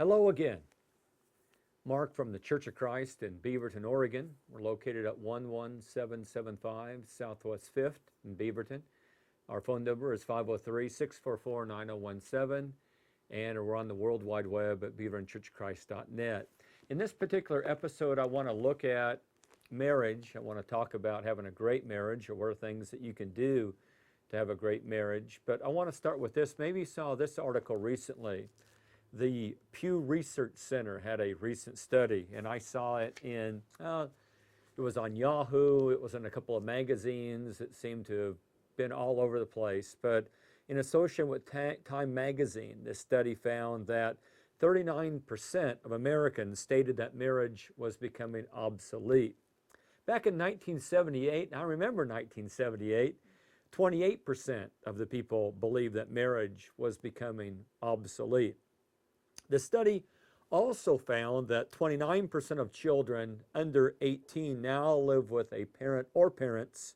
Hello again. Mark from the Church of Christ in Beaverton, Oregon. We're located at 11775 Southwest 5th in Beaverton. Our phone number is 503-644-9017, and we're on the World Wide Web at beavertonchurchofchrist.net. In this particular episode, I want to look at marriage. I want to talk about having a great marriage, or what are things that you can do to have a great marriage. But I want to start with this. Maybe you saw this article recently. The Pew Research Center had a recent study, and I saw it it was on Yahoo, it was in a couple of magazines, it seemed to have been all over the place. But in association with Time Magazine, this study found that 39% of Americans stated that marriage was becoming obsolete. Back in 1978, and I remember 1978, 28% of the people believed that marriage was becoming obsolete. The study also found that 29% of children under 18 now live with a parent or parents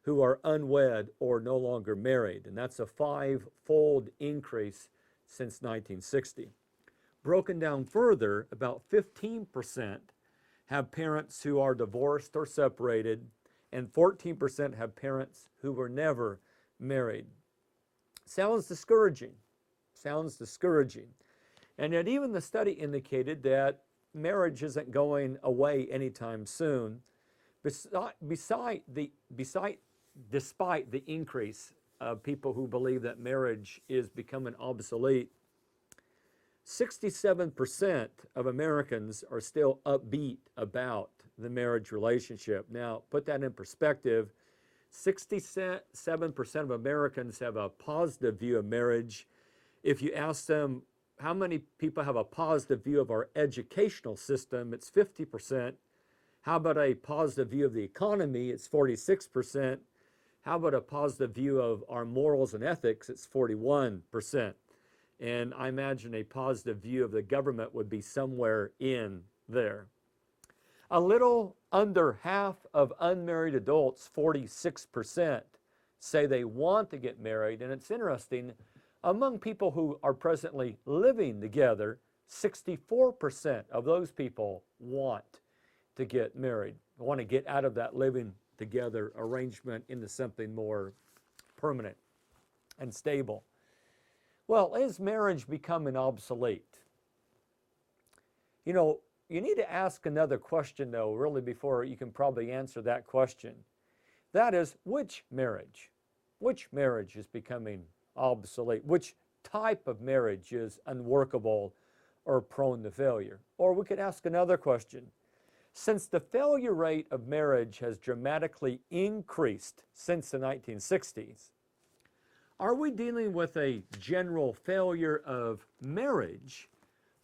who are unwed or no longer married, and that's a five-fold increase since 1960. Broken down further, about 15% have parents who are divorced or separated, and 14% have parents who were never married. Sounds discouraging. And yet even the study indicated that marriage isn't going away anytime soon, despite the increase of people who believe that marriage is becoming obsolete. 67% of Americans are still upbeat about the marriage relationship. Now, put that in perspective, 67% of Americans have a positive view of marriage. If you ask them, how many people have a positive view of our educational system? It's 50%. How about a positive view of the economy? It's 46%. How about a positive view of our morals and ethics? It's 41%. And I imagine a positive view of the government would be somewhere in there. A little under half of unmarried adults, 46%, say they want to get married. And it's interesting, among people who are presently living together, 64% of those people want to get married, want to get out of that living together arrangement into something more permanent and stable. Well, is marriage becoming obsolete? You know, you need to ask another question, though, really, before you can probably answer that question. That is, which marriage? Which marriage is becoming obsolete? Which type of marriage is unworkable or prone to failure? Or we could ask another question. Since the failure rate of marriage has dramatically increased since the 1960s, are we dealing with a general failure of marriage,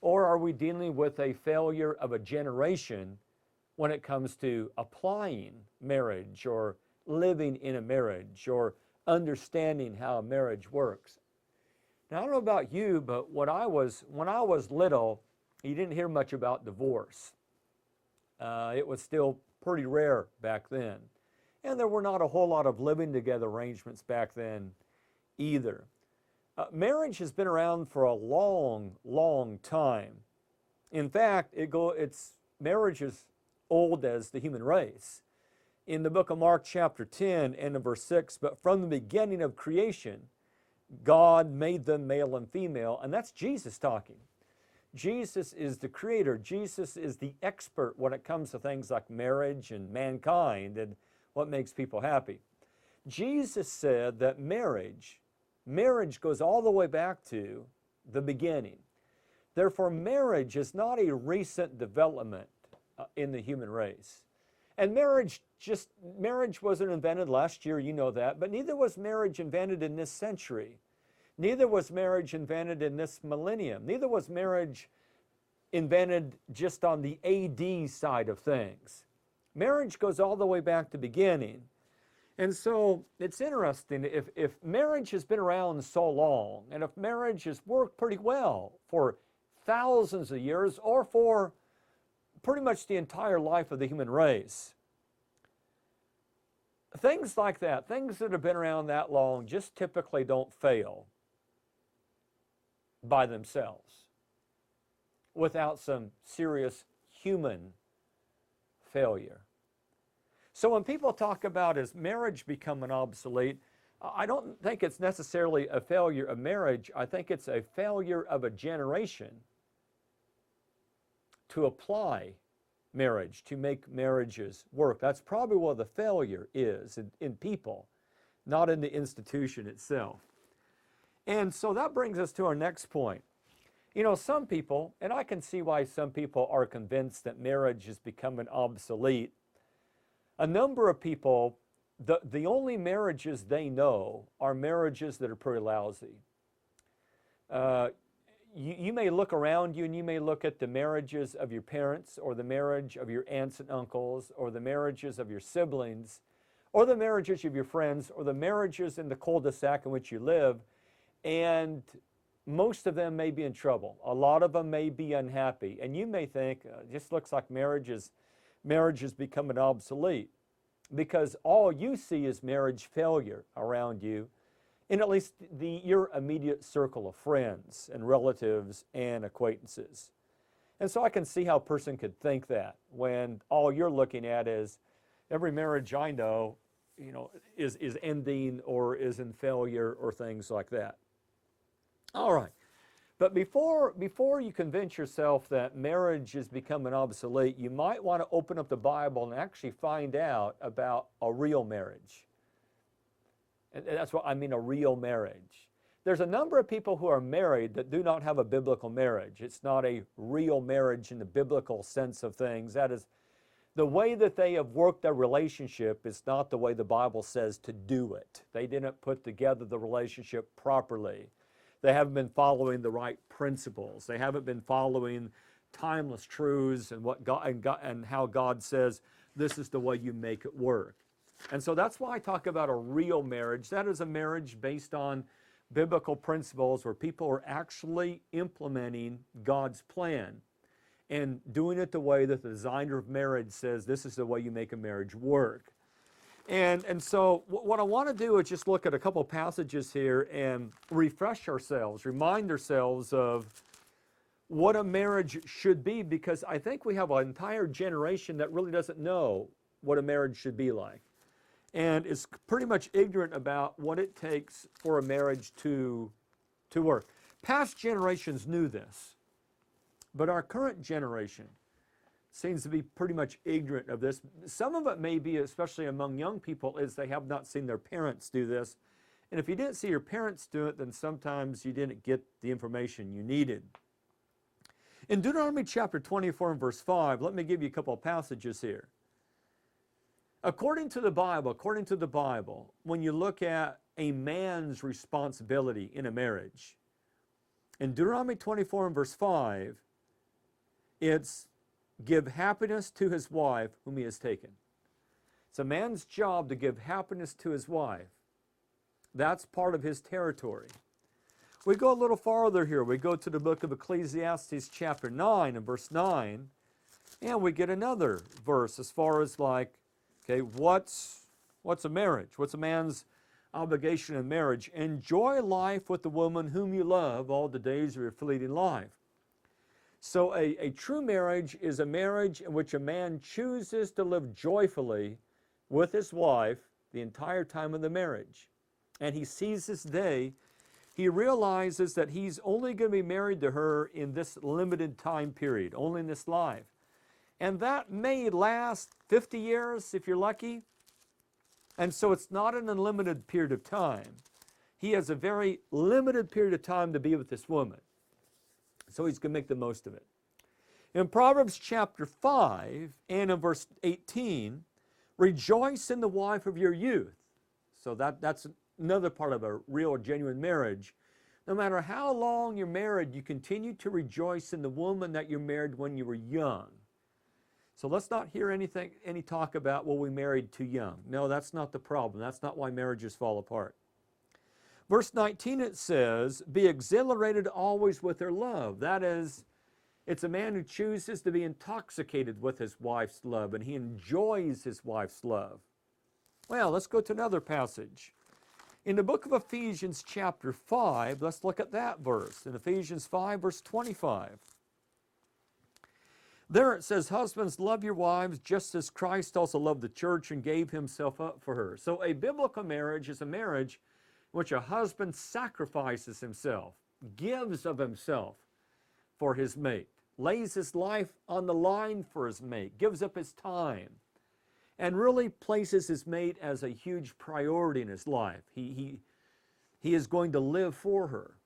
or are we dealing with a failure of a generation when it comes to applying marriage or living in a marriage or understanding how a marriage works? Now, I don't know about you, but when I was little, you didn't hear much about divorce. It was still pretty rare back then. And there were not a whole lot of living together arrangements back then either. Marriage has been around for a long, long time. In fact, marriage is old as the human race. In the book of Mark chapter 10 and in verse 6, but from the beginning of creation, God made them male and female, and that's Jesus talking. Jesus is the creator. Jesus is the expert when it comes to things like marriage and mankind and what makes people happy. Jesus said that marriage goes all the way back to the beginning. Therefore, marriage is not a recent development in the human race. And marriage wasn't invented last year, you know that, but neither was marriage invented in this century. Neither was marriage invented in this millennium. Neither was marriage invented just on the AD side of things. Marriage goes all the way back to beginning. And so it's interesting, if marriage has been around so long, and if marriage has worked pretty well for thousands of years, or for pretty much the entire life of the human race, things like that, things that have been around that long, just typically don't fail by themselves. without some serious human failure. So when people talk about is marriage becoming obsolete, I don't think it's necessarily a failure of marriage. I think it's a failure of a generation to apply marriage, to make marriages work. That's probably where the failure is in people, not in the institution itself. And so that brings us to our next point. You know, some people, and I can see why some people are convinced that marriage is becoming obsolete. A number of people, the only marriages they know are marriages that are pretty lousy. You may look around you and you may look at the marriages of your parents or the marriage of your aunts and uncles or the marriages of your siblings or the marriages of your friends or the marriages in the cul-de-sac in which you live, and most of them may be in trouble. A lot of them may be unhappy. And you may think, it just looks like marriage is becoming obsolete, because all you see is marriage failure around you in at least your immediate circle of friends and relatives and acquaintances. And so I can see how a person could think that when all you're looking at is every marriage I know, is ending or is in failure or things like that. All right. But before you convince yourself that marriage is becoming obsolete, you might want to open up the Bible and actually find out about a real marriage. And that's what I mean, a real marriage. There's a number of people who are married that do not have a biblical marriage. It's not a real marriage in the biblical sense of things. That is, the way that they have worked their relationship is not the way the Bible says to do it. They didn't put together the relationship properly. They haven't been following the right principles. They haven't been following timeless truths and what God and how God says this is the way you make it work. And so that's why I talk about a real marriage. That is a marriage based on biblical principles where people are actually implementing God's plan and doing it the way that the designer of marriage says this is the way you make a marriage work. And so what I want to do is just look at a couple passages here and refresh ourselves, remind ourselves of what a marriage should be, because I think we have an entire generation that really doesn't know what a marriage should be like, and is pretty much ignorant about what it takes for a marriage to work. Past generations knew this, but our current generation seems to be pretty much ignorant of this. Some of it may be, especially among young people, is they have not seen their parents do this. And if you didn't see your parents do it, then sometimes you didn't get the information you needed. In Deuteronomy chapter 24 and verse 5, let me give you a couple of passages here. According to the Bible, when you look at a man's responsibility in a marriage, in Deuteronomy 24 and verse 5, it's give happiness to his wife whom he has taken. It's a man's job to give happiness to his wife. That's part of his territory. We go a little farther here. We go to the book of Ecclesiastes chapter 9 and verse 9, and we get another verse as far as like, okay, what's a marriage? What's a man's obligation in marriage? Enjoy life with the woman whom you love all the days of your fleeting life. So a true marriage is a marriage in which a man chooses to live joyfully with his wife the entire time of the marriage. And he sees this day. He realizes that he's only going to be married to her in this limited time period, only in this life. And that may last 50 years if you're lucky. And so it's not an unlimited period of time. He has a very limited period of time to be with this woman. So he's going to make the most of it. In Proverbs chapter 5 and in verse 18, rejoice in the wife of your youth. So that's another part of a real, genuine marriage. No matter how long you're married, you continue to rejoice in the woman that you married when you were young. So let's not hear any talk about, well, we married too young. No, that's not the problem. That's not why marriages fall apart. Verse 19, it says, be exhilarated always with her love. That is, it's a man who chooses to be intoxicated with his wife's love, and he enjoys his wife's love. Well, let's go to another passage. In the book of Ephesians chapter 5, let's look at that verse. In Ephesians 5, verse 25. There it says, husbands, love your wives just as Christ also loved the church and gave himself up for her. So a biblical marriage is a marriage in which a husband sacrifices himself, gives of himself for his mate, lays his life on the line for his mate, gives up his time, and really places his mate as a huge priority in his life. He is going to live for her.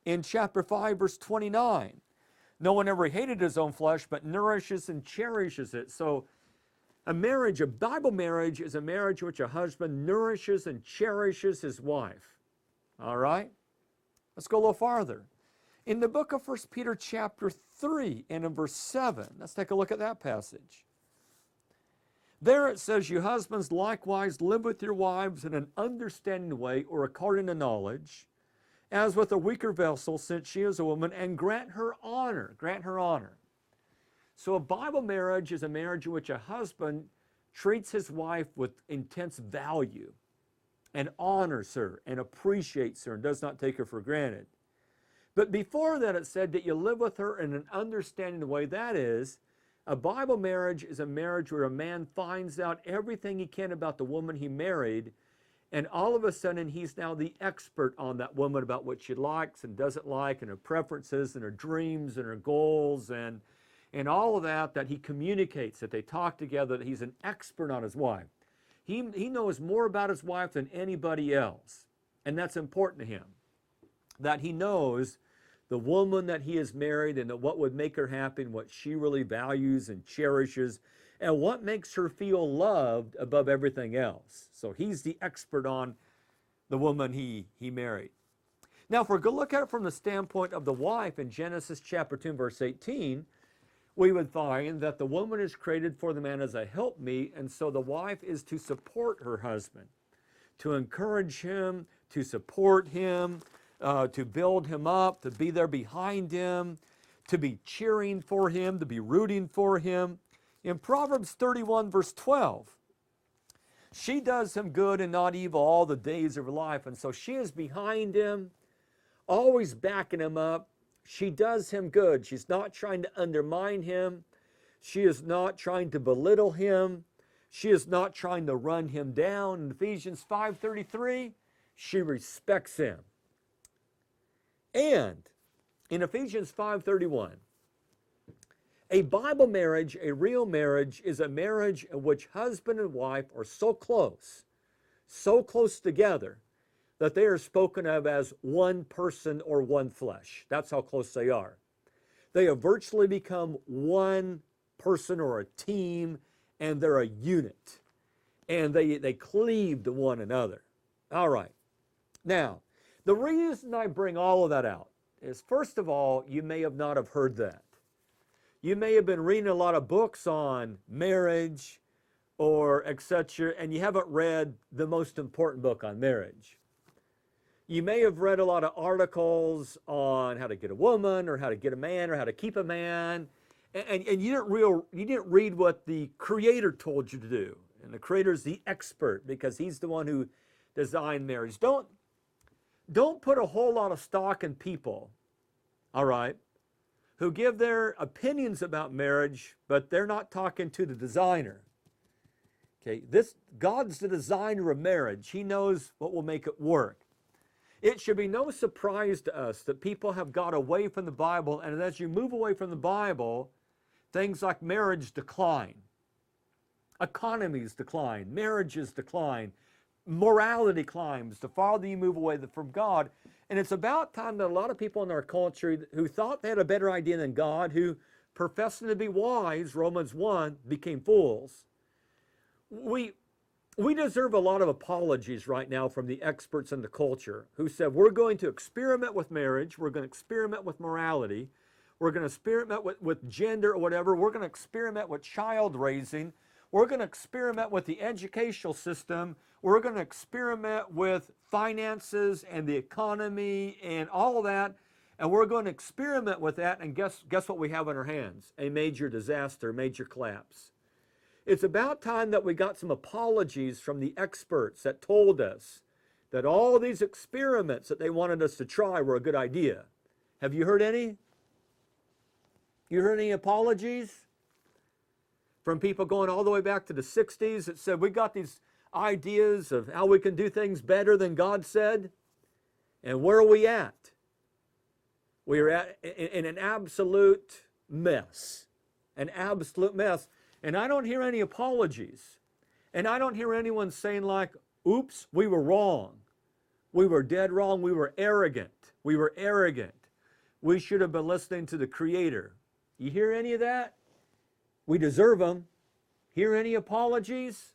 In chapter 5, verse 29, no one ever hated his own flesh, but nourishes and cherishes it. So a marriage, a Bible marriage, is a marriage in which a husband nourishes and cherishes his wife. All right? Let's go a little farther. In the book of 1 Peter chapter 3 and in verse 7, let's take a look at that passage. There it says, you husbands likewise live with your wives in an understanding way or according to knowledge, as with a weaker vessel, since she is a woman, and grant her honor. Grant her honor. So a Bible marriage is a marriage in which a husband treats his wife with intense value and honors her and appreciates her and does not take her for granted. But before that, it said that you live with her in an understanding way. That is, a Bible marriage is a marriage where a man finds out everything he can about the woman he married, and all of a sudden he's now the expert on that woman, about what she likes and doesn't like, and her preferences and her dreams and her goals and all of that he communicates, that they talk together, that he's an expert on his wife. He knows more about his wife than anybody else, and that's important to him, that he knows the woman that he has married and what would make her happy and what she really values and cherishes and what makes her feel loved above everything else. So he's the expert on the woman he married. Now, if we're going to look at it from the standpoint of the wife in Genesis chapter 2, verse 18, we would find that the woman is created for the man as a helpmeet, and so the wife is to support her husband, to encourage him, to support him, to build him up, to be there behind him, to be cheering for him, to be rooting for him. In Proverbs 31, verse 12, she does him good and not evil all the days of her life. And so she is behind him, always backing him up. She does him good. She's not trying to undermine him. She is not trying to belittle him. She is not trying to run him down. In Ephesians 5:33, she respects him. And in Ephesians 5:31, a Bible marriage, a real marriage, is a marriage in which husband and wife are so close together, that they are spoken of as one person or one flesh. That's how close they are. They have virtually become one person or a team, and they're a unit. And they cleave to one another. All right. Now, the reason I bring all of that out is, first of all, you may have not have heard that. You may have been reading a lot of books on marriage or etc., and you haven't read the most important book on marriage. You may have read a lot of articles on how to get a woman or how to get a man or how to keep a man, and you didn't read what the Creator told you to do. And the Creator is the expert because He's the one who designed marriage. Don't put a whole lot of stock in people, all right, who give their opinions about marriage, but they're not talking to the designer. Okay, God's the designer of marriage. He knows what will make it work. It should be no surprise to us that people have got away from the Bible, and as you move away from the Bible, things like marriage decline, economies decline, marriages decline, morality climbs the farther you move away from God. And it's about time that a lot of people in our culture who thought they had a better idea than God, who professing to be wise, Romans 1, became fools. We deserve a lot of apologies right now from the experts in the culture who said, we're going to experiment with marriage, we're going to experiment with morality, we're going to experiment with gender or whatever, we're going to experiment with child raising, we're going to experiment with the educational system, we're going to experiment with finances and the economy and all of that, and we're going to experiment with that, and guess what we have in our hands? A major disaster, major collapse. It's about time that we got some apologies from the experts that told us that all these experiments that they wanted us to try were a good idea. Have you heard any? You heard any apologies? from people going all the way back to the 60s that said, we got these ideas of how we can do things better than God said. And where are we at? We are in an absolute mess. An absolute mess. And I don't hear any apologies. And I don't hear anyone saying like, oops, we were wrong. We were dead wrong. We were arrogant. We were arrogant. We should have been listening to the Creator. You hear any of that? We deserve them. Hear any apologies?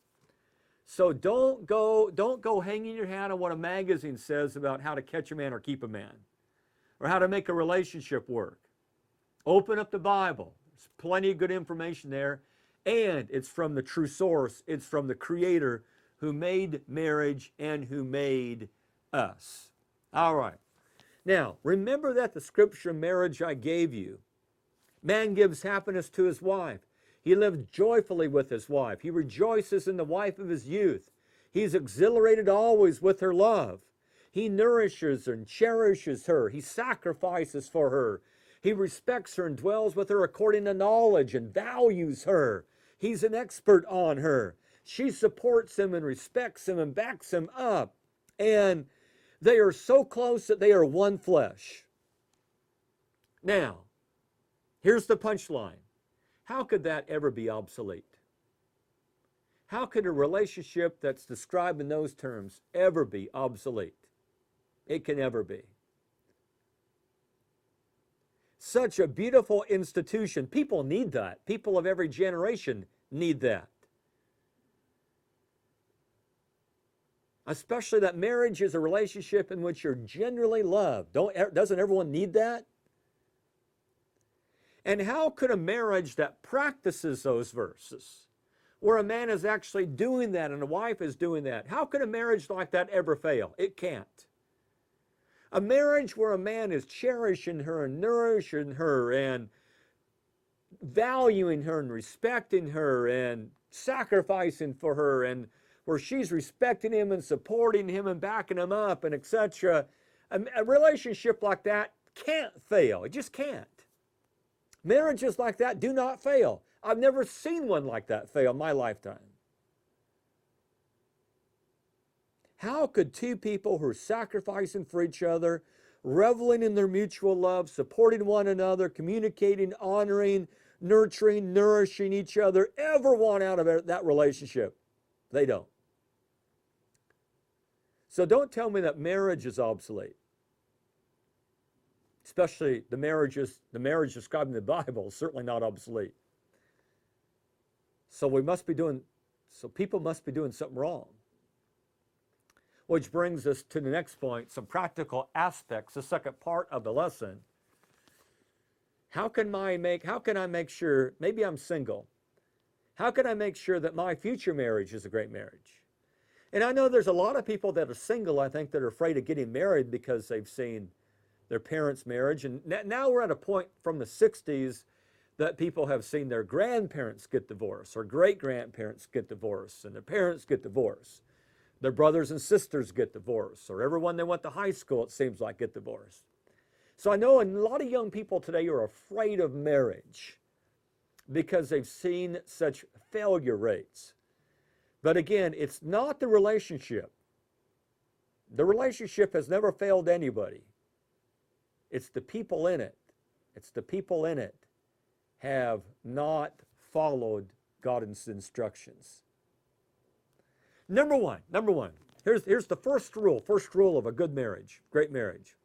So don't go hanging your hat on what a magazine says about how to catch a man or keep a man, or how to make a relationship work. Open up the Bible. There's plenty of good information there. And it's from the true source. It's from the Creator who made marriage and who made us. All right. Now, remember that the scripture marriage I gave you. Man gives happiness to his wife. He lives joyfully with his wife. He rejoices in the wife of his youth. He's exhilarated always with her love. He nourishes and cherishes her. He sacrifices for her. He respects her and dwells with her according to knowledge and values her. He's an expert on her. She supports him and respects him and backs him up. And they are so close that they are one flesh. Now, here's the punchline. How could that ever be obsolete? How could a relationship that's described in those terms ever be obsolete? It can never be. Such a beautiful institution. People need that. People of every generation need that. Especially that marriage is a relationship in which you're genuinely loved. Doesn't everyone need that? And how could a marriage that practices those verses, where a man is actually doing that and a wife is doing that, how could a marriage like that ever fail? It can't. A marriage where a man is cherishing her and nourishing her and valuing her and respecting her and sacrificing for her, and where she's respecting him and supporting him and backing him up and etc. A relationship like that can't fail. It just can't. Marriages like that do not fail. I've never seen one like that fail in my lifetime. How could two people who are sacrificing for each other, reveling in their mutual love, supporting one another, communicating, honoring, nurturing, nourishing each other, ever want out of that relationship? They don't. So don't tell me that marriage is obsolete. Especially the marriage described in the Bible is certainly not obsolete. So people must be doing something wrong. Which brings us to the next point, some practical aspects, the second part of the lesson. How can I make sure, maybe I'm single, how can I make sure that my future marriage is a great marriage? And I know there's a lot of people that are single, I think, that are afraid of getting married because they've seen their parents' marriage. And now we're at a point from the 60s that people have seen their grandparents get divorced, or great-grandparents get divorced, and their parents get divorced. Their brothers and sisters get divorced, or everyone they went to high school, it seems like, get divorced. So I know a lot of young people today are afraid of marriage because they've seen such failure rates. But again, it's not the relationship. The relationship has never failed anybody. It's the people in it. It's the people in it have not followed God's instructions. Number one. Here's the first rule of a good marriage, great marriage.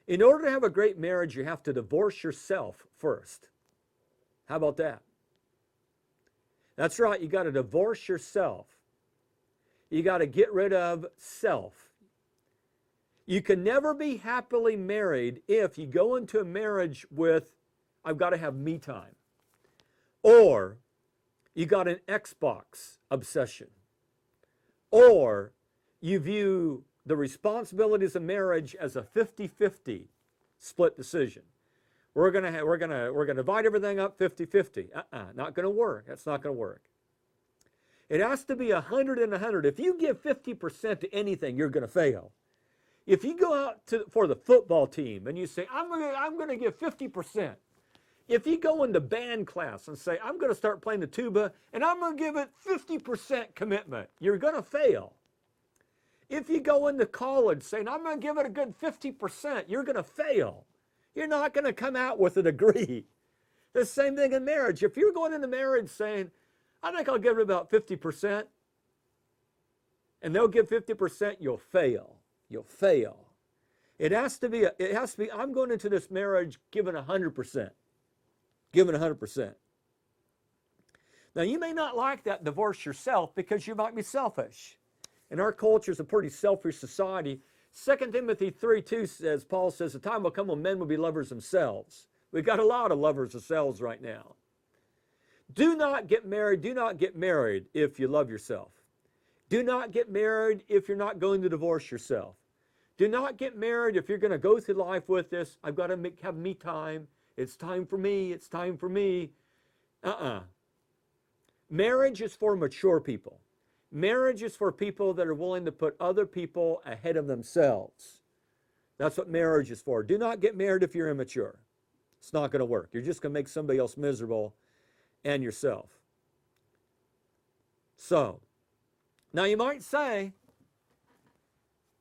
In order to have a great marriage, you have to divorce yourself first. How about that? That's right, you got to divorce yourself. You got to get rid of self. You can never be happily married if you go into a marriage with, I've got to have me time. Or you got an Xbox obsession. Or you view the responsibilities of marriage as a 50-50 split decision. We're gonna divide everything up 50-50. Not gonna work. That's not gonna work. It has to be 100 and 100. If you give 50% to anything, you're gonna fail. If you go out for the football team and you say, I'm gonna give 50%, If you go into band class and say, I'm going to start playing the tuba and I'm going to give it 50% commitment, you're going to fail. If you go into college saying, I'm going to give it a good 50%, you're going to fail. You're not going to come out with a degree. The same thing in marriage. If you're going into marriage saying, I think I'll give it about 50%, and they'll give 50%, you'll fail. You'll fail. It has to be, I'm going into this marriage giving 100%. Giving 100%. Now, you may not like that divorce yourself because you might be selfish. And our culture is a pretty selfish society. 2 Timothy 3:2 says, Paul says, the time will come when men will be lovers themselves. We've got a lot of lovers themselves right now. Do not get married if you love yourself. Do not get married if you're not going to divorce yourself. Do not get married if you're going to go through life with this. I've got to have me time. It's time for me. It's time for me. Marriage is for mature people. Marriage is for people that are willing to put other people ahead of themselves. That's what marriage is for. Do not get married if you're immature. It's not going to work. You're just going to make somebody else miserable and yourself. So, now you might say,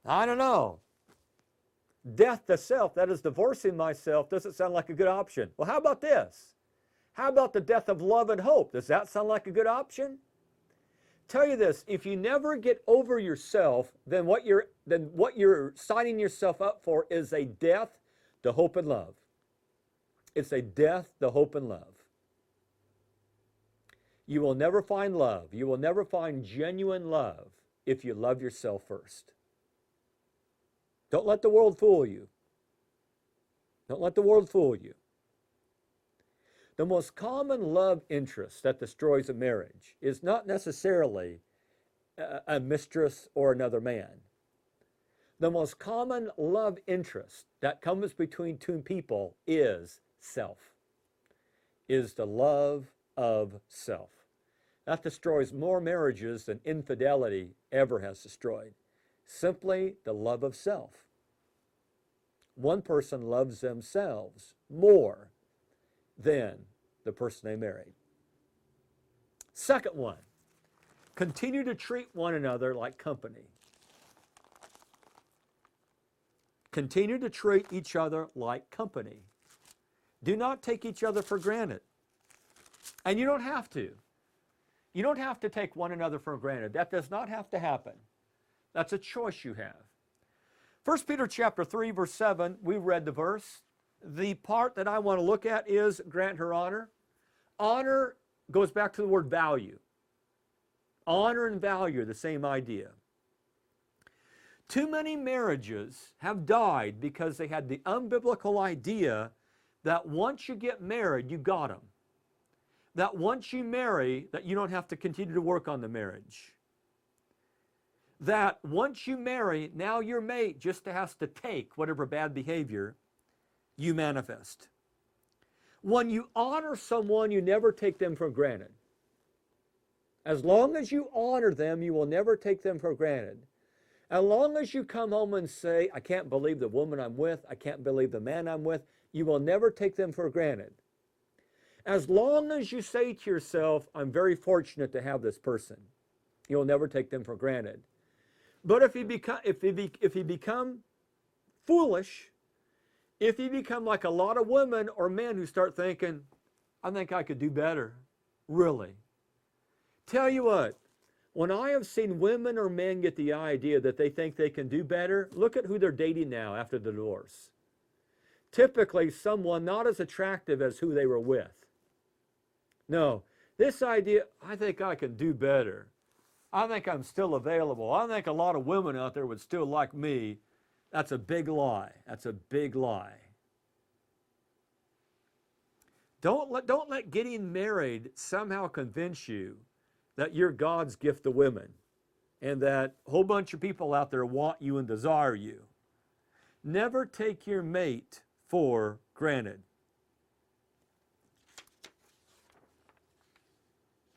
I don't know, death to self, that is divorcing myself, doesn't sound like a good option. Well, how about this? How about the death of love and hope? Does that sound like a good option? Tell you this, if you never get over yourself, then what you're signing yourself up for is a death to hope and love. It's a death to hope and love. You will never find love. You will never find genuine love if you love yourself first. Don't let the world fool you. Don't let the world fool you. The most common love interest that destroys a marriage is not necessarily a mistress or another man. The most common love interest that comes between two people is self, is the love of self. That destroys more marriages than infidelity ever has destroyed. Simply the love of self. One person loves themselves more than the person they married. Second one, continue to treat one another like company. Continue to treat each other like company. Do not take each other for granted. And you don't have to. You don't have to take one another for granted. That does not have to happen. That's a choice you have. 1 Peter chapter 3, verse 7, we read the verse. The part that I want to look at is grant her honor. Honor goes back to the word value. Honor and value are the same idea. Too many marriages have died because they had the unbiblical idea that once you get married, you got them. That once you marry, that you don't have to continue to work on the marriage. That once you marry, now your mate just has to take whatever bad behavior you manifest. When you honor someone, you never take them for granted. As long as you honor them, you will never take them for granted. As long as you come home and say, I can't believe the woman I'm with, I can't believe the man I'm with, you will never take them for granted. As long as you say to yourself, I'm very fortunate to have this person, you'll never take them for granted. But if you become foolish, if you become like a lot of women or men who start thinking, I think I could do better, really. Tell you what, when I have seen women or men get the idea that they think they can do better, look at who they're dating now after the divorce. Typically someone not as attractive as who they were with. No, this idea, I think I can do better. I think I'm still available. I think a lot of women out there would still like me. That's a big lie. That's a big lie. Don't let getting married somehow convince you that you're God's gift to women and that a whole bunch of people out there want you and desire you. Never take your mate for granted.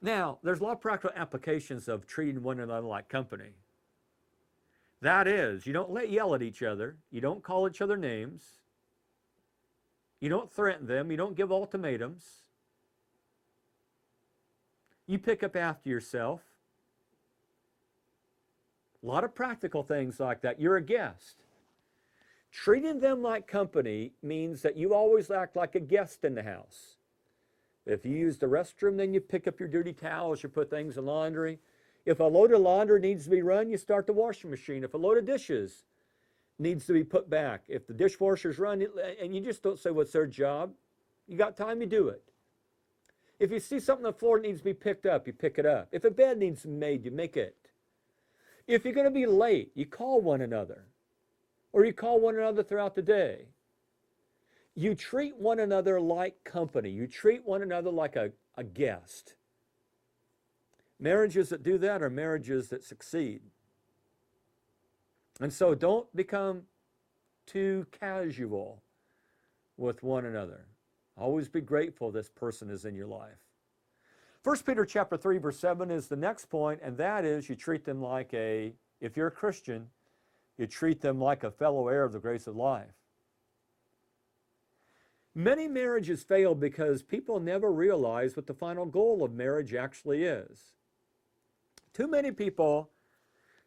Now, there's a lot of practical applications of treating one another like company. That is, you don't yell at each other. You don't call each other names. You don't threaten them. You don't give ultimatums. You pick up after yourself. A lot of practical things like that. You're a guest. Treating them like company means that you always act like a guest in the house. If you use the restroom, then you pick up your dirty towels, you put things in laundry. If a load of laundry needs to be run, you start the washing machine. If a load of dishes needs to be put back, if the dishwasher's run, and you just don't say what's their job, you got time, you do it. If you see something on the floor that needs to be picked up, you pick it up. If a bed needs to be made, you make it. If you're going to be late, you call one another. Or you call one another throughout the day. You treat one another like company. You treat one another like a guest. Marriages that do that are marriages that succeed. And so don't become too casual with one another. Always be grateful this person is in your life. 1 Peter chapter 3, verse 7 is the next point, and that is you treat them like if you're a Christian, you treat them like a fellow heir of the grace of life. Many marriages fail because people never realize what the final goal of marriage actually is. Too many people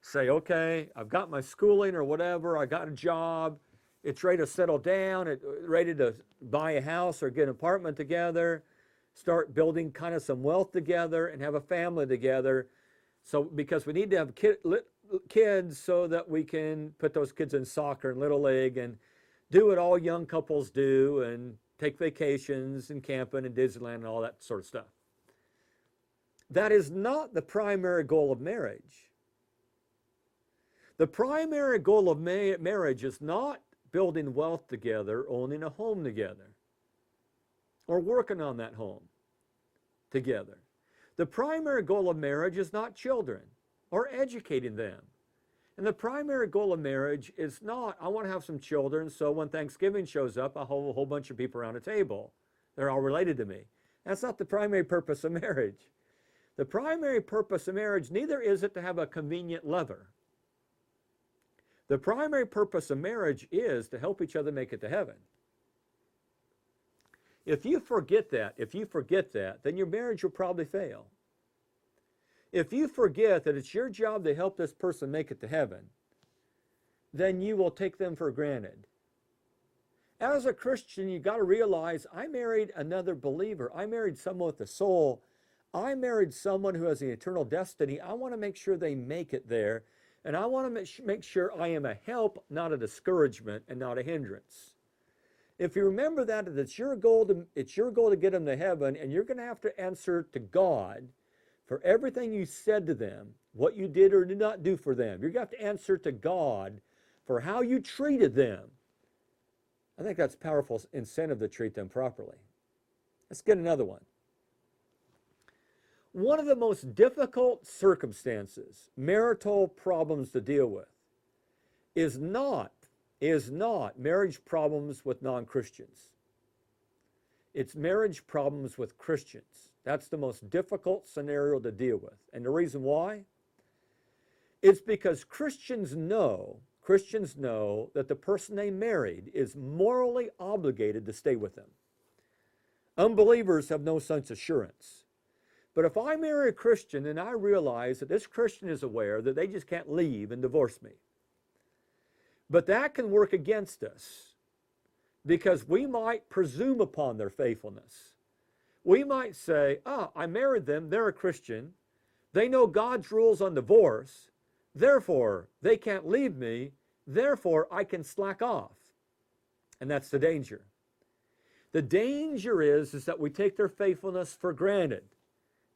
say, okay, I've got my schooling or whatever, I got a job, it's ready to settle down, it's ready to buy a house or get an apartment together, start building kind of some wealth together and have a family together. So because we need to have kids so that we can put those kids in soccer and Little League and do what all young couples do and take vacations and camping and Disneyland and all that sort of stuff. That is not the primary goal of marriage. The primary goal of marriage is not building wealth together, owning a home together, or working on that home together. The primary goal of marriage is not children or educating them. And the primary goal of marriage is not, I want to have some children so when Thanksgiving shows up, I'll have a whole bunch of people around a table. They're all related to me. That's not the primary purpose of marriage. The primary purpose of marriage, neither is it to have a convenient lover. The primary purpose of marriage is to help each other make it to heaven. If you forget that, then your marriage will probably fail. If you forget that it's your job to help this person make it to heaven, then you will take them for granted. As a Christian, you got to realize, I married another believer. I married someone with a soul. I married someone who has an eternal destiny. I want to make sure they make it there. And I want to make sure I am a help, not a discouragement, and not a hindrance. If you remember that, it's your goal to get them to heaven, and you're going to have to answer to God for everything you said to them, what you did or did not do for them. You're going to have to answer to God for how you treated them. I think that's a powerful incentive to treat them properly. Let's get another one. One of the most difficult circumstances, marital problems to deal with, is not marriage problems with non-Christians. It's marriage problems with Christians. That's the most difficult scenario to deal with. And the reason why? It's because Christians know that the person they married is morally obligated to stay with them. Unbelievers have no such assurance. But if I marry a Christian and I realize that this Christian is aware that they just can't leave and divorce me, but that can work against us because we might presume upon their faithfulness. We might say, I married them, they're a Christian, they know God's rules on divorce, therefore they can't leave me, therefore I can slack off. And that's the danger. The danger is that we take their faithfulness for granted.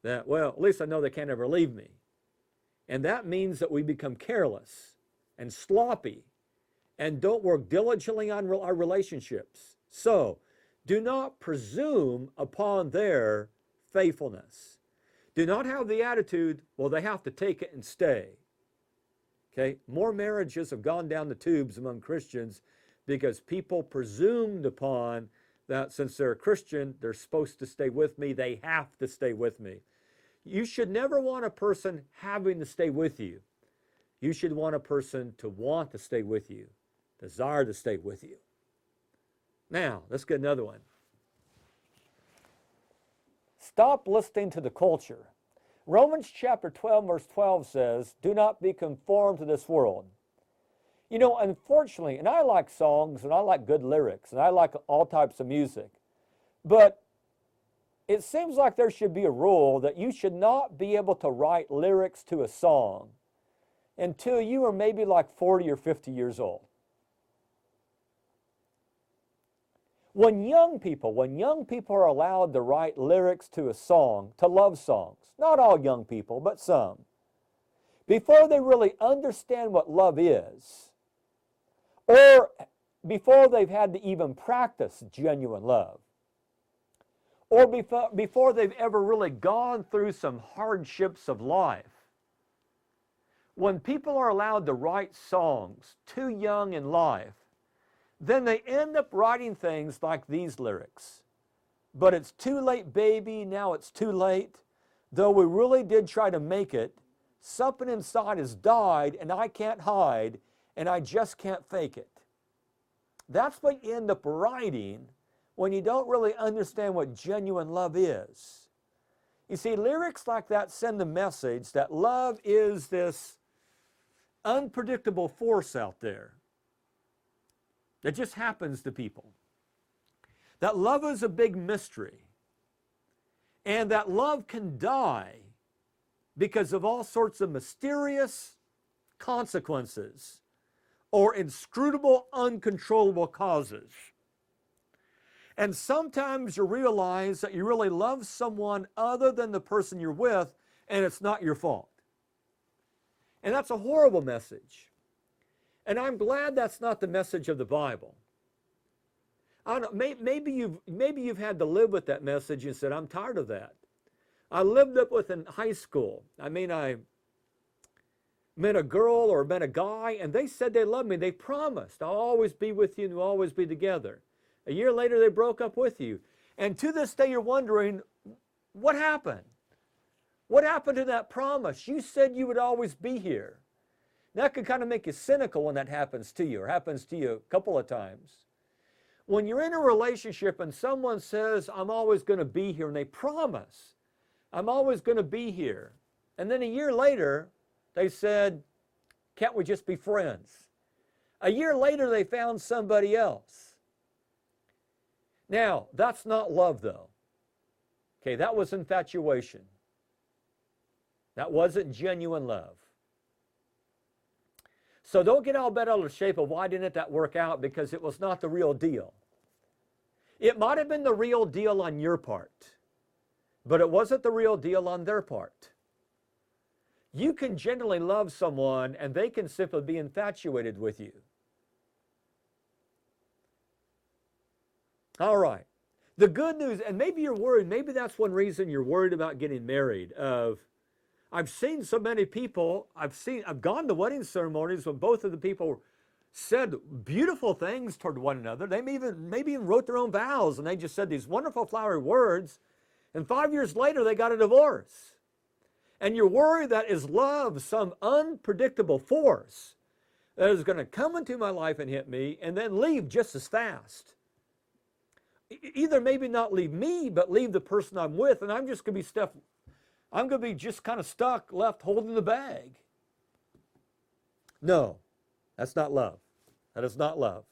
That, well, at least I know they can't ever leave me. And that means that we become careless and sloppy and don't work diligently on our relationships. So, do not presume upon their faithfulness. Do not have the attitude, well, they have to take it and stay. Okay? More marriages have gone down the tubes among Christians because people presumed upon that since they're a Christian, they're supposed to stay with me, they have to stay with me. You should never want a person having to stay with you. You should want a person to want to stay with you, desire to stay with you. Now, let's get another one. Stop listening to the culture. Romans chapter 12, verse 12 says, do not be conformed to this world. You know, unfortunately, and I like songs, and I like good lyrics, and I like all types of music, but it seems like there should be a rule that you should not be able to write lyrics to a song until you are maybe like 40 or 50 years old. When young people are allowed to write lyrics to a song, to love songs, not all young people, but some, before they really understand what love is, or before they've had to even practice genuine love, or before they've ever really gone through some hardships of life, when people are allowed to write songs too young in life, then they end up writing things like these lyrics. But it's too late, baby, now it's too late. Though we really did try to make it, something inside has died and I can't hide and I just can't fake it. That's what you end up writing when you don't really understand what genuine love is. You see, lyrics like that send the message that love is this unpredictable force out there that just happens to people. That love is a big mystery. And that love can die because of all sorts of mysterious consequences or inscrutable, uncontrollable causes. And sometimes you realize that you really love someone other than the person you're with, and it's not your fault. And that's a horrible message. And I'm glad that's not the message of the Bible. I don't know, maybe you've had to live with that message and said, I'm tired of that. I lived up with in high school. I mean, I met a girl or met a guy, and they said they loved me. They promised, I'll always be with you and we'll always be together. A year later, they broke up with you. And to this day, you're wondering, what happened? What happened to that promise? You said you would always be here. That can kind of make you cynical when that happens to you, or happens to you a couple of times. When you're in a relationship and someone says, I'm always going to be here, and they promise, I'm always going to be here. And then a year later, they said, can't we just be friends? A year later, they found somebody else. Now, that's not love, though. Okay, that was infatuation. That wasn't genuine love. So don't get all bent out of shape of why didn't that work out, because it was not the real deal. It might have been the real deal on your part, but it wasn't the real deal on their part. You can genuinely love someone and they can simply be infatuated with you. All right. The good news, and maybe you're worried, maybe that's one reason you're worried about getting married, I've seen so many people, I've gone to wedding ceremonies when both of the people said beautiful things toward one another. They maybe even wrote their own vows, and they just said these wonderful flowery words, and 5 years later they got a divorce. And you're worried that is love some unpredictable force that is going to come into my life and hit me and then leave just as fast. Either maybe not leave me, but leave the person I'm with, and I'm just going to be just kind of stuck, left holding the bag. No, that's not love. That is not love.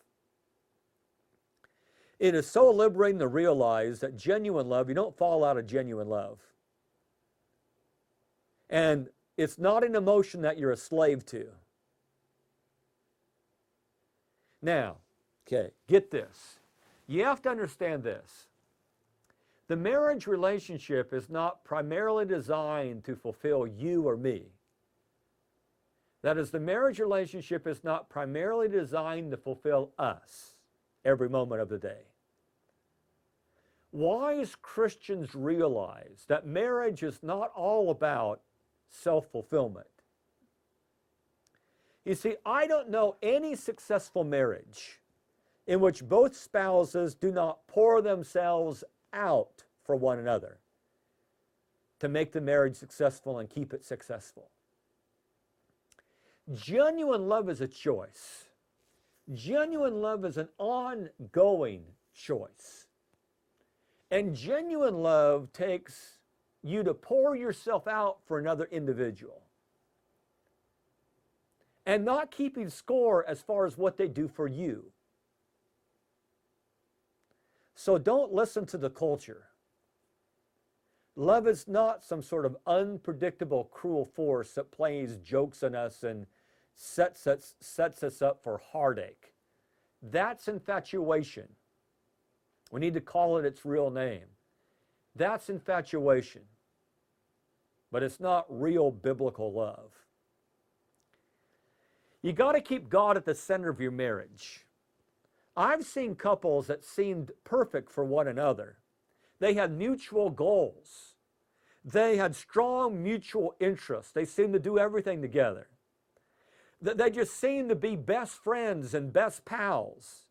It is so liberating to realize that genuine love, you don't fall out of genuine love. And it's not an emotion that you're a slave to. Now, okay, get this. You have to understand this. The marriage relationship is not primarily designed to fulfill you or me. That is, the marriage relationship is not primarily designed to fulfill us every moment of the day. Wise Christians realize that marriage is not all about self-fulfillment. You see, I don't know any successful marriage in which both spouses do not pour themselves out for one another to make the marriage successful and keep it successful. Genuine love is a choice. Genuine love is an ongoing choice. And genuine love takes you to pour yourself out for another individual and not keeping score as far as what they do for you. So don't listen to the culture. Love is not some sort of unpredictable, cruel force that plays jokes on us and sets us up for heartache. That's infatuation. We need to call it its real name. That's infatuation. But it's not real biblical love. You got to keep God at the center of your marriage. I've seen couples that seemed perfect for one another. They had mutual goals. They had strong mutual interests. They seemed to do everything together. They just seemed to be best friends and best pals.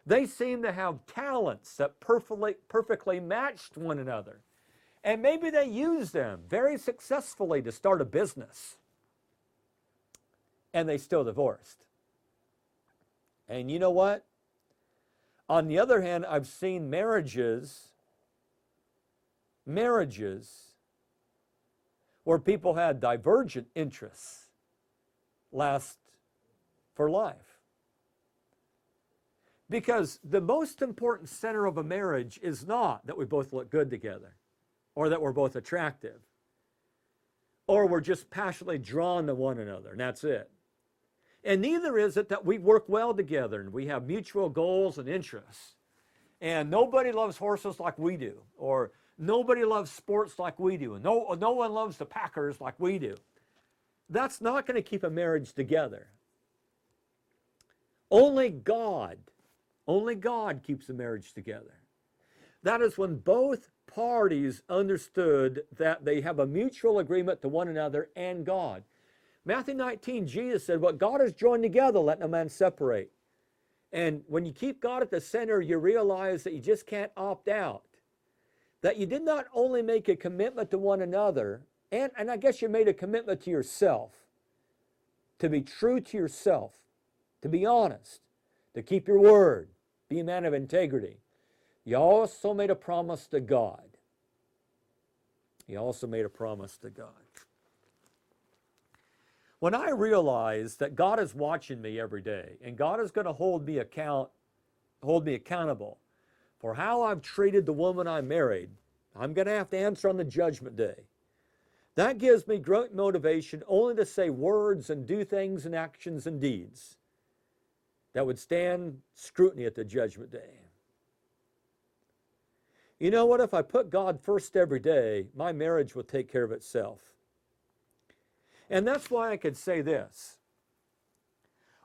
They seemed to have talents that perfectly matched one another. And maybe they used them very successfully to start a business. And they still divorced. And you know what? On the other hand, I've seen marriages where people had divergent interests last for life. Because the most important center of a marriage is not that we both look good together or that we're both attractive or we're just passionately drawn to one another, and that's it. And neither is it that we work well together and we have mutual goals and interests. And nobody loves horses like we do, or nobody loves sports like we do, and no one loves the Packers like we do. That's not going to keep a marriage together. Only God keeps a marriage together. That is when both parties understood that they have a mutual agreement to one another and God. Matthew 19, Jesus said, what God has joined together, let no man separate. And when you keep God at the center, you realize that you just can't opt out. That you did not only make a commitment to one another, and I guess you made a commitment to yourself, to be true to yourself, to be honest, to keep your word, be a man of integrity. You also made a promise to God. You also made a promise to God. When I realize that God is watching me every day and God is going to hold me accountable for how I've treated the woman I married, I'm going to have to answer on the judgment day. That gives me great motivation only to say words and do things and actions and deeds that would stand scrutiny at the judgment day. You know what? If I put God first every day, my marriage will take care of itself. And that's why I could say this.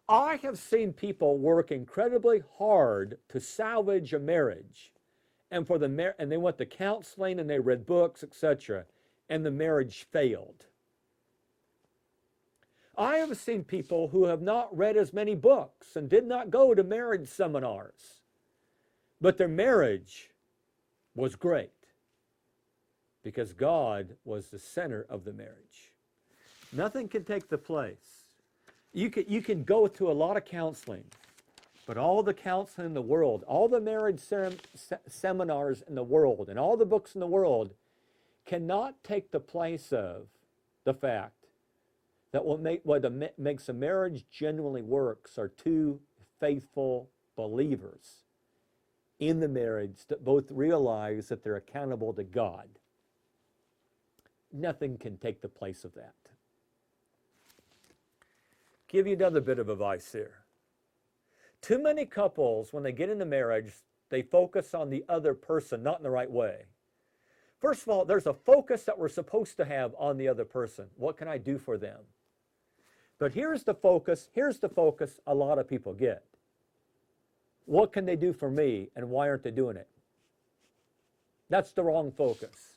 I have seen people work incredibly hard to salvage a marriage, and they went to counseling and they read books, etc., and the marriage failed. I have seen people who have not read as many books and did not go to marriage seminars, but their marriage was great because God was the center of the marriage. Nothing can take the place. You can go to a lot of counseling, but all the counseling in the world, all the marriage seminars in the world, and all the books in the world cannot take the place of the fact that what makes a marriage genuinely works are two faithful believers in the marriage that both realize that they're accountable to God. Nothing can take the place of that. Give you another bit of advice here. Too many couples, when they get into marriage, they focus on the other person, not in the right way. First of all, there's a focus that we're supposed to have on the other person. What can I do for them? But here's the focus a lot of people get. What can they do for me, and why aren't they doing it? That's the wrong focus.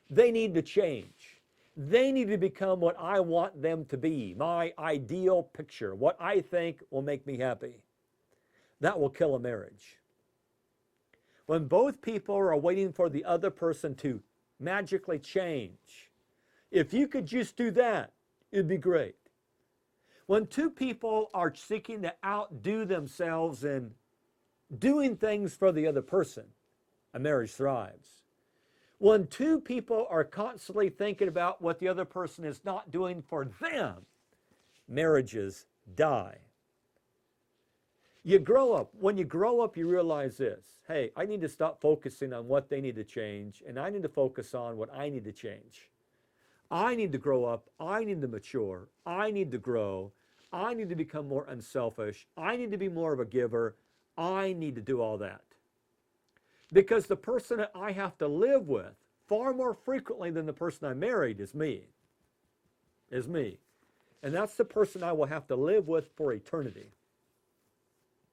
They need to change. They need to become what I want them to be, my ideal picture, what I think will make me happy. That will kill a marriage. When both people are waiting for the other person to magically change, if you could just do that, it'd be great. When two people are seeking to outdo themselves in doing things for the other person, a marriage thrives. When two people are constantly thinking about what the other person is not doing for them, marriages die. You grow up. When you grow up, you realize this. Hey, I need to stop focusing on what they need to change, and I need to focus on what I need to change. I need to grow up. I need to mature. I need to grow. I need to become more unselfish. I need to be more of a giver. I need to do all that. Because the person that I have to live with far more frequently than the person I married is me. Is me. And that's the person I will have to live with for eternity.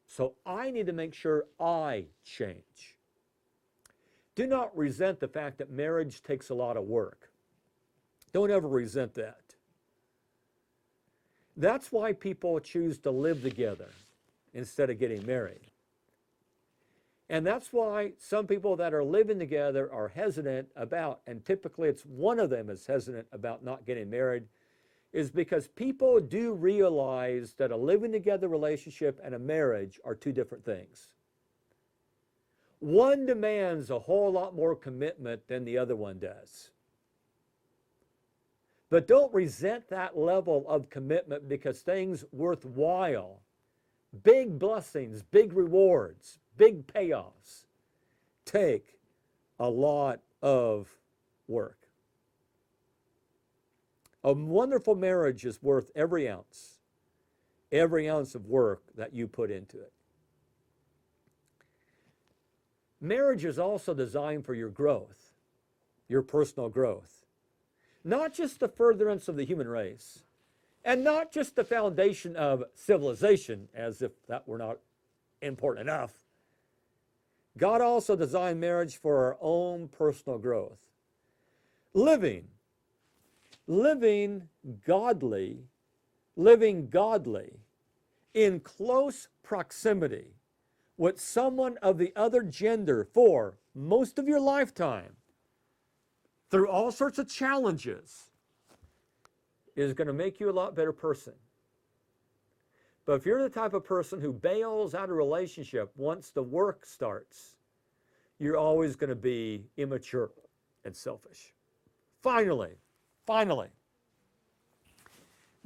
So I need to make sure I change. Do not resent the fact that marriage takes a lot of work. Don't ever resent that. That's why people choose to live together instead of getting married. And that's why some people that are living together are hesitant about, and typically it's one of them is hesitant about not getting married, is because people do realize that a living together relationship and a marriage are two different things. One demands a whole lot more commitment than the other one does. But don't resent that level of commitment, because things worthwhile, big blessings, big rewards, big payoffs, take a lot of work. A wonderful marriage is worth every ounce of work that you put into it. Marriage is also designed for your growth, your personal growth. Not just the furtherance of the human race, and not just the foundation of civilization, as if that were not important enough. God also designed marriage for our own personal growth. Living godly in close proximity with someone of the other gender for most of your lifetime, through all sorts of challenges, is going to make you a lot better person. But if you're the type of person who bails out of a relationship once the work starts, you're always going to be immature and selfish. Finally,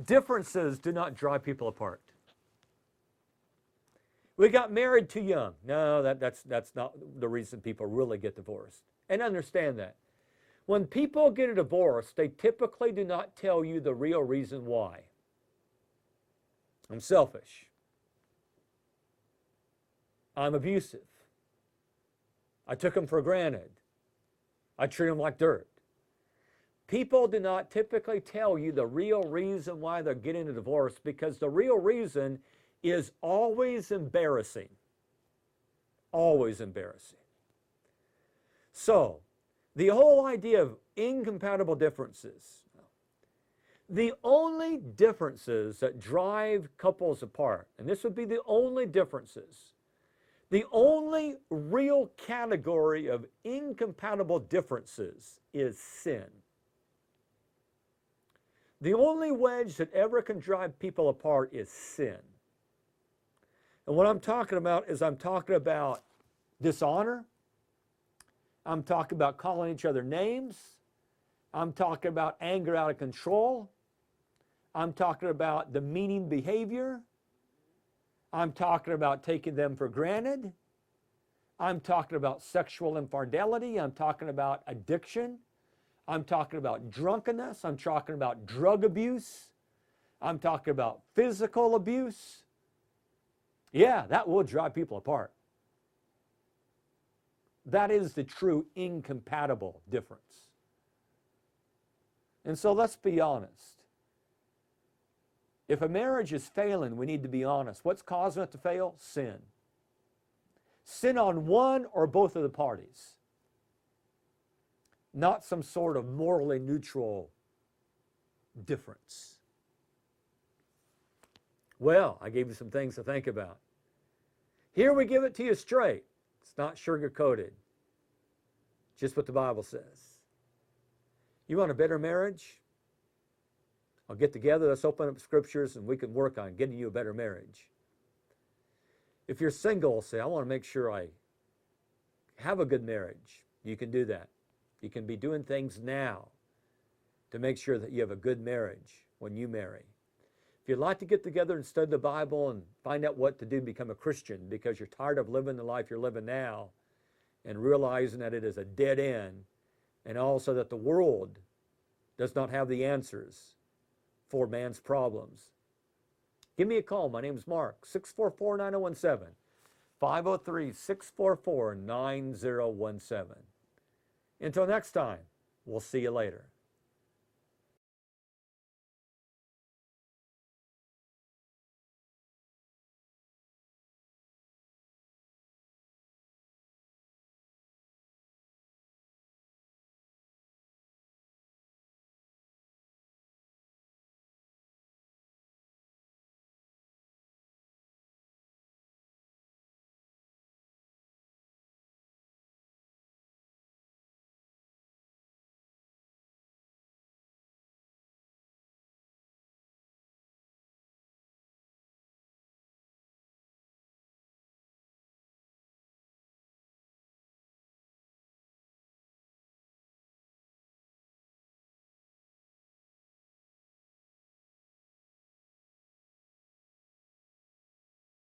differences do not drive people apart. We got married too young. No, that's not the reason people really get divorced. And understand that. When people get a divorce, they typically do not tell you the real reason why. I'm selfish. I'm abusive. I took him for granted. I treat him like dirt. People do not typically tell you the real reason why they're getting a divorce, because the real reason is always embarrassing. Always embarrassing. So, the whole idea of incompatible differences, the only differences that drive couples apart, and this would be the only differences, the only real category of incompatible differences is sin. The only wedge that ever can drive people apart is sin. And what I'm talking about is I'm talking about dishonor. I'm talking about calling each other names. I'm talking about anger out of control. I'm talking about demeaning behavior. I'm talking about taking them for granted. I'm talking about sexual infidelity. I'm talking about addiction. I'm talking about drunkenness. I'm talking about drug abuse. I'm talking about physical abuse. Yeah, that will drive people apart. That is the true incompatible difference. And so let's be honest. If a marriage is failing, we need to be honest. What's causing it to fail? Sin. Sin on one or both of the parties. Not some sort of morally neutral difference. Well, I gave you some things to think about. Here we give it to you straight. It's not sugar-coated. Just what the Bible says. You want a better marriage? I'll get together, let's open up scriptures, and we can work on getting you a better marriage. If you're single, say, I want to make sure I have a good marriage. You can do that. You can be doing things now to make sure that you have a good marriage when you marry. If you'd like to get together and study the Bible and find out what to do to become a Christian because you're tired of living the life you're living now and realizing that it is a dead end, and also that the world does not have the answers for man's problems, give me a call. My name is Mark, 644-9017, 503-644-9017. Until next time, we'll see you later.